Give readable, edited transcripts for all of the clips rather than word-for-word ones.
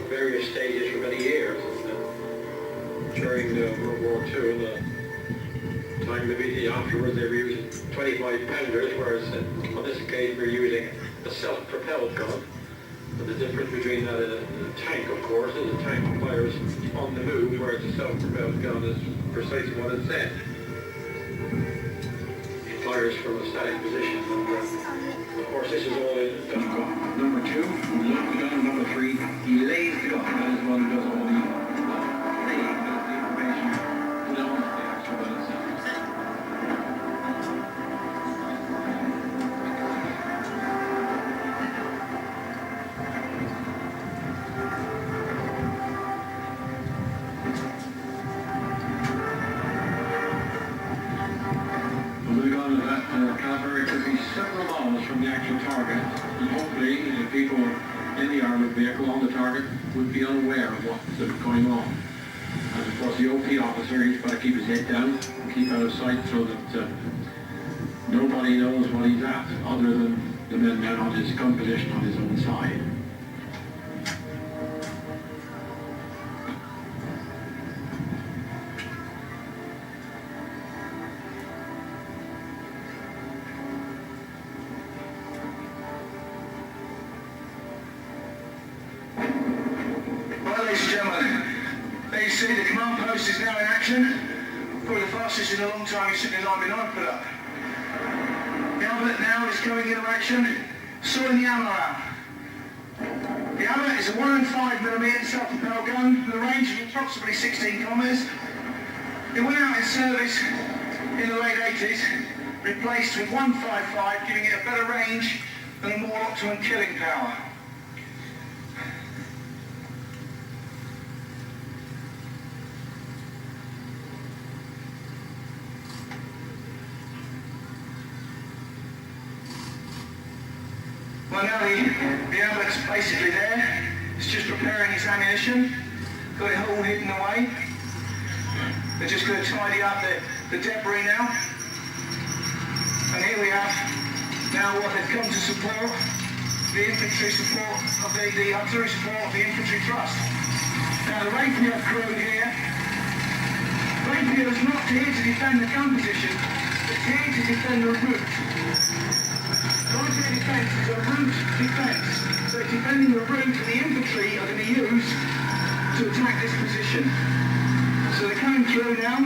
various stages for many years. During World War II and the time MVT afterwards, they were using 25 pounders, whereas on this occasion we're using a self-propelled gun. But the difference between that and a tank, of course, is the tank fires on the move, whereas a self-propelled gun is precisely what it said. It fires from a static position. And, of course, this is all in gun. Number 2, loads the gun. Number 3, he lays the gun. That is one who does all the laying, does the information beyond the actual gun itself. Caliber could be several miles from the actual target, and hopefully the people in the armored vehicle on the target would be unaware of what's going on. And of course the OP officer, he's got to keep his head down and keep out of sight so that nobody knows what he's at, other than the men down on his gun position on his own side. Ladies and gentlemen, there you see the command post is now in action. Probably the fastest in a long time you've seen the 9x9 put up. The armament now is going into action, sorting the ammo out. The ammo is a 105mm self-propelled gun with a range of approximately 16 kilometres. It went out in service in the late 80s, replaced with 155, giving it a better range and a more optimum killing power. Well, now the ambulance's basically there. It's just preparing his ammunition. Got it all hidden away. They're just going to tidy up the debris now. And here we have now what they've come to support, the infantry support of the artillery support of the infantry thrust. Now the rapier crew here, rapier is not here to defend the gun position, it's here to defend the route. Rapier defence is a route defence, so it's defending the route that the infantry are going to use to attack this position. So they're coming through now.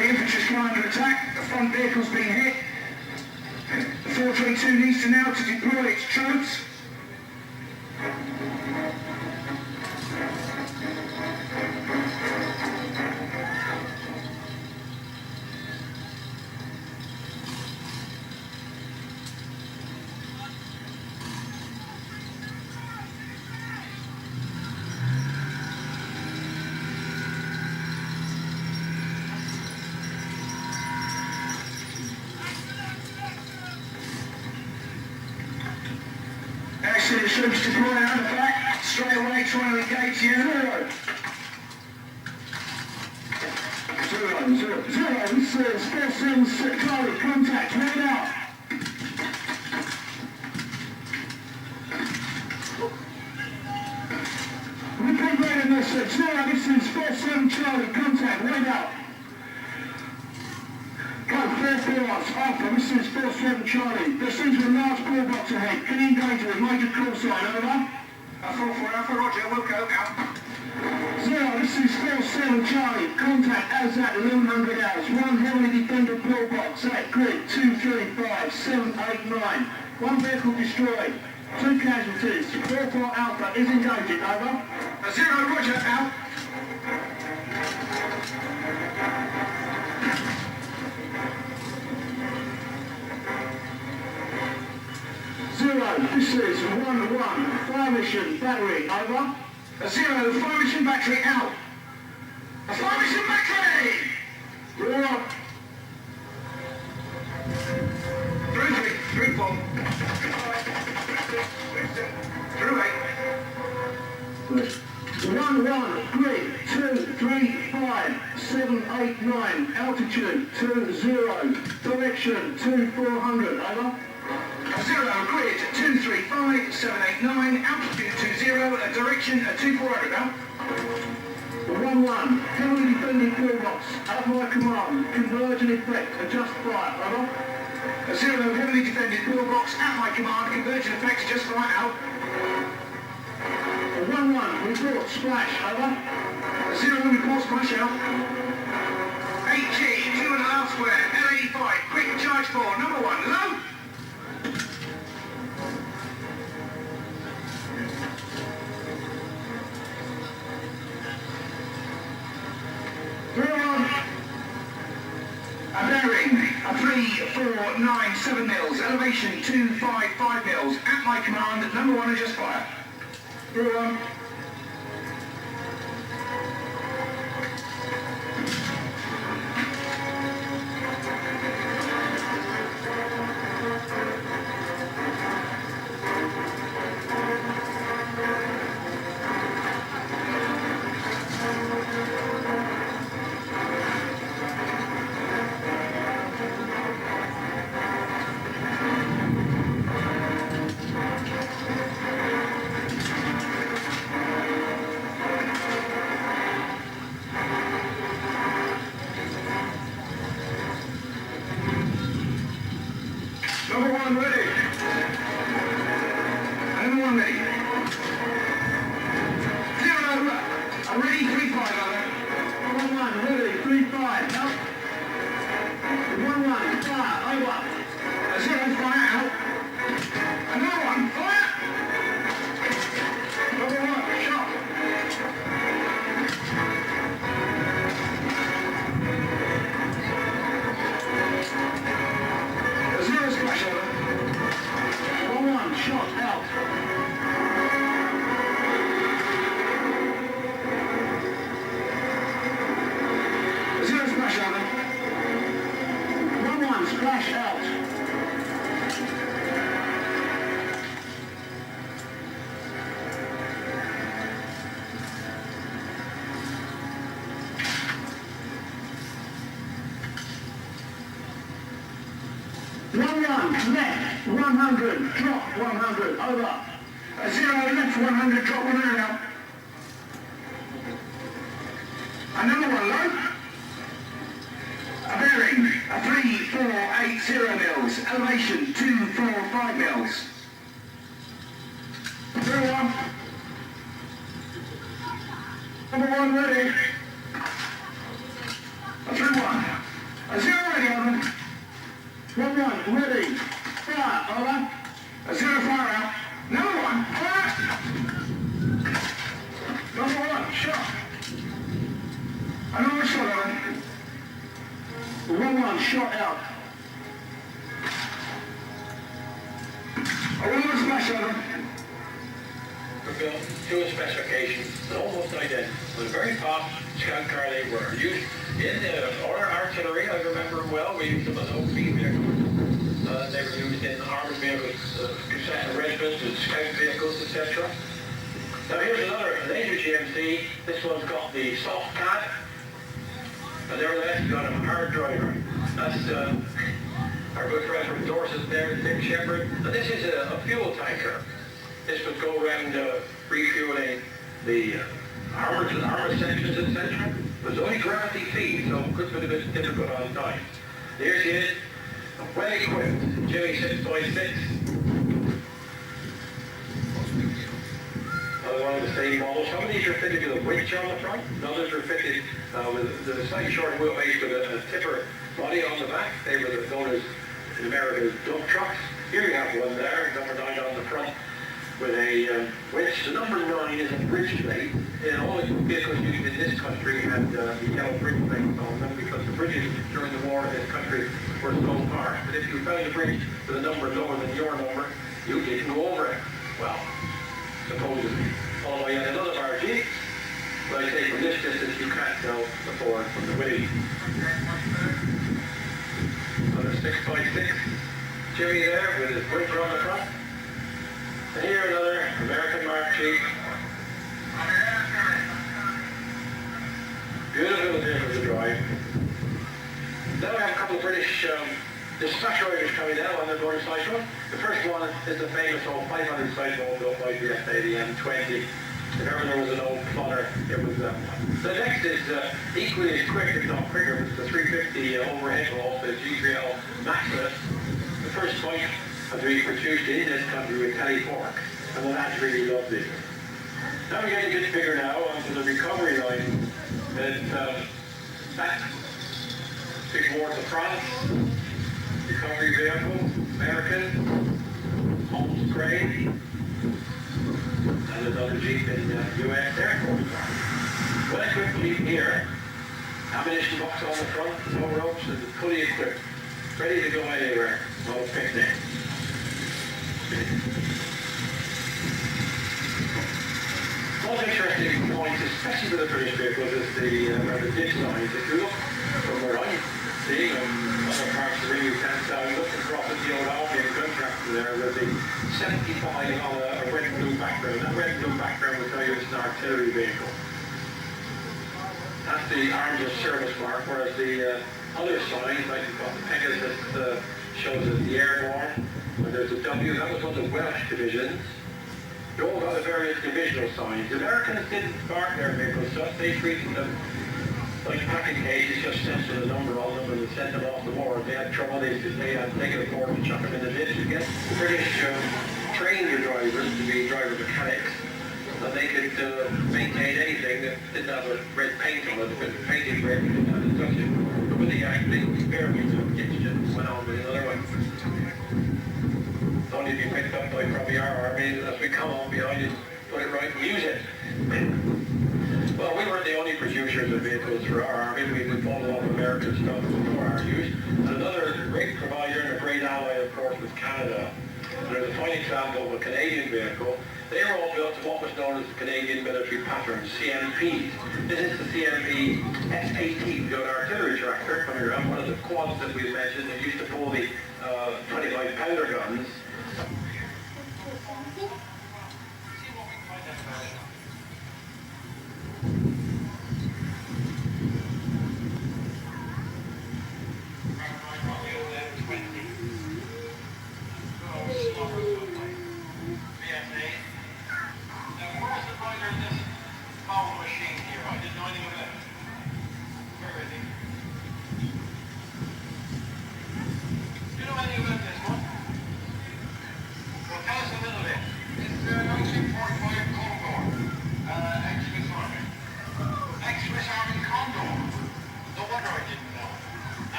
The infantry's come under attack, the front vehicle's been hit. The 422 needs to now to deploy its troops. Actually, the troops deploying out the back, straight away trying to engage the enemy. Zero. This is 476 Charlie, contact, right out. Repeat right in this, this is 47 Charlie, contact, right out. Go, 4 Alpha, this is 47 Charlie. There seems to be a large ball box ahead. Can you engage with? Make a call sign, over. 4 Alpha, roger, we'll go now. 0, this is 47 Charlie. Contact as at 1100 hours. One heavily defended ball box at grid 2, 3, 5, 7, 8, 9. One vehicle destroyed. 2 casualties. 4 Alpha is engaging, over. 0, roger, out. 0, this is 1-1, fire mission battery, over. 0, fire mission battery out. A fire mission battery! Roll up. Through 4. Through 8. 1-1, grid 235 789, altitude 20, direction 2400, over. 0, grid 235 789, altitude 20, direction 2400, out. 1-1, heavily defending pillbox, at my command, conversion effect, adjust fire, over. 0, heavily defended pillbox, at my command, conversion effect, adjust fire, out. 1-1, report splash, over. 0, report splash, out. 8G, 2.5 square, L85, quick charge 4, number 1, low. A bearing, 3497 mils, elevation 255 mils, at my command, number 1, adjust fire. Through 1. Number 1 ready. Number 1 ready. 0, I'm ready, 3-5, over. 1-1, ready, 3-5, out. 1-1, fire, over. 0, fire, out. Another 1, fire. Number 1, shot. 0, splash, over. 1-1, shot, out. 0, splash, over. 1-1, splash, out. 1-1, left, 100, drop 100, over. 0, left 100, drop 100 out. Another 1 low. A bearing, 3480 mils, elevation 245 mils. Through 1. Number 1 ready. Through 1. 0 ready, over. 1-1, ready. Fire, over. 0, fire out. Number 1, fire. Number 1, shot. Another shot, over. 1-1, shot out. A 1-1 smash, over. Built to a specification, almost identical. It was a very fast scout car they were. Used in our artillery, I remember well, we used them as OP vehicles. They were used in armored vehicles, cassette regiments, and scout vehicles, etc. Now here's another laser GMC. This one's got the soft pad, and nevertheless it's got a hard driver. That's our good friend from Dorset there, Dick Shepherd. And this is a fuel tanker. This would go around refueling the armor sections, etc. It was only gravity feed, so it could be a bit difficult on time. Here she is, well equipped, Jimmy 6x6. Another one of the same models. Some of these are fitted with a winch on the front, and others are fitted with a slightly shorter wheelbase with a tipper body on the back. They were known as, in America, as dump trucks. Here you have one there, number 9 on the front, with a winch. The number 9 is a bridge plate. And all the vehicles used in this country had the yellow bridge plates on them because the bridges during the war in this country were so hard. But if you found a bridge with a number lower than your number, you didn't go over Jimmy there with his blinker on the front. And here another American Mark II. Beautiful vehicle to drive. Then we have a couple of British dispatch riders coming down on their motorcycle. The first one is the famous old 500 cycle built by the SA, the M20. If ever there was an old plotter, it was that one. The next is equally as quick, if not quicker. It's the 350 overhead roll, the G3L Maximus. The first bike to be produced in this country with Kelly forks, and the lads really loved it. Now we're getting a bit bigger now onto the recovery line. That big Ward of France, recovery vehicle, American, Holmes Gray, and another Jeep in US Air Force. Well equipped Jeep here, ammunition box on the front, no ropes, and fully equipped, ready to go anywhere, no picnic. Most interesting point, especially for the British vehicles, is the ditch lines. If you look from where I'm seeing other parts of the ring, you can tell, you look across at the old Albion contractor there with the 75 on a red and blue background. That red and blue background will tell you it's an artillery vehicle. That's the arms of service mark, whereas the other signs, like you've got the Pegasus, shows us the airborne, and there's a W, that was one of the Welsh divisions. They all got the various divisional signs. The Americans didn't mark their vehicles, so they treated them like packing cases, just censored the number on them and sent them off the board. They had trouble, they had taken a board and chuck them in the ditch again. The British trained their drivers to be driver mechanics, and they could maintain anything that didn't have a red paint on it. If it was painted red, you didn't have to touch it. But when they actually experimented with ditch and went on with another one. It's only to be picked up by probably our army, as we come on behind it, put it right and use it. Well, we weren't the only producers of vehicles for our army. We bought a lot of American stuff for our use. And another great provider and a great ally, of course, was Canada. And there's a fine example of a Canadian vehicle. They were all built to what was known as the Canadian Military Pattern, CMPs. This is the CMP S18, the artillery tractor coming around, one of the quads that we mentioned that used to pull the 25-pounder guns.